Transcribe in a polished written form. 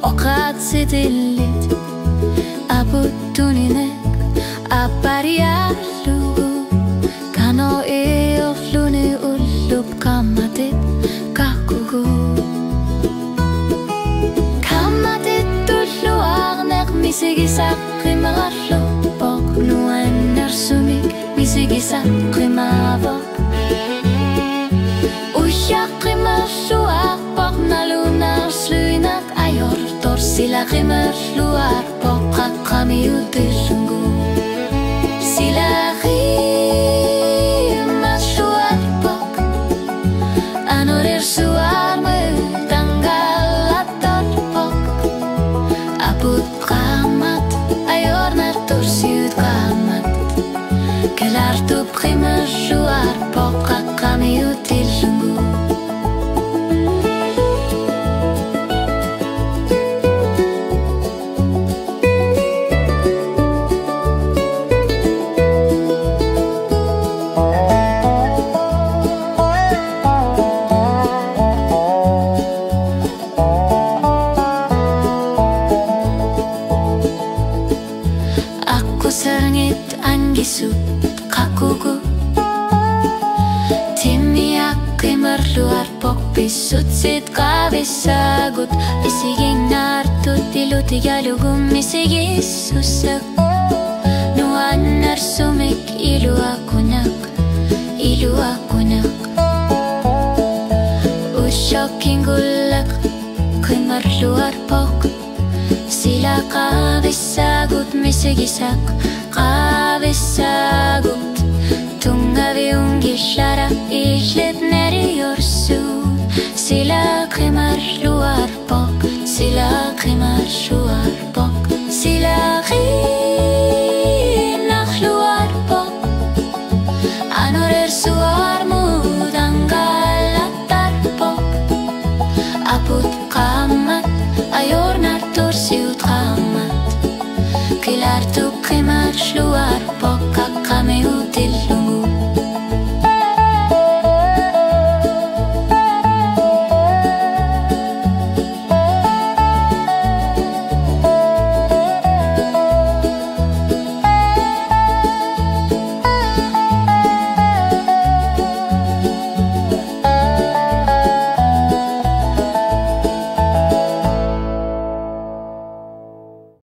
Oqatsitillit aputtuninaq apariallugu kano eorluni ullup kammatip kakkugu kammatip tulluarneq misigisaqqimerallupoq nuannersumik misigisaqqimaavoq uyyaqqimerluarpoq nalunarluinaq ayortor silaqqimerluarpoq qaqqamiutillugu silaqqimerluarpoq anorirsuarme tangalattorpoq aput qammat ayornartor siut qammat kelartup qimerluarpoq qaqqamiutillugu sengit anggisut kakugu timiak qimerluarpoq pissutsit qavissagut isiginnartut ilutigalugum misigissusaq nuannarsumik iluakunaq ushokkingullaq qimerluarpoq sila qavissagut misigisaq qavissagut tungaviungillara illet neriyorsu sila qimerluarpoq sila qimerluarpoq sila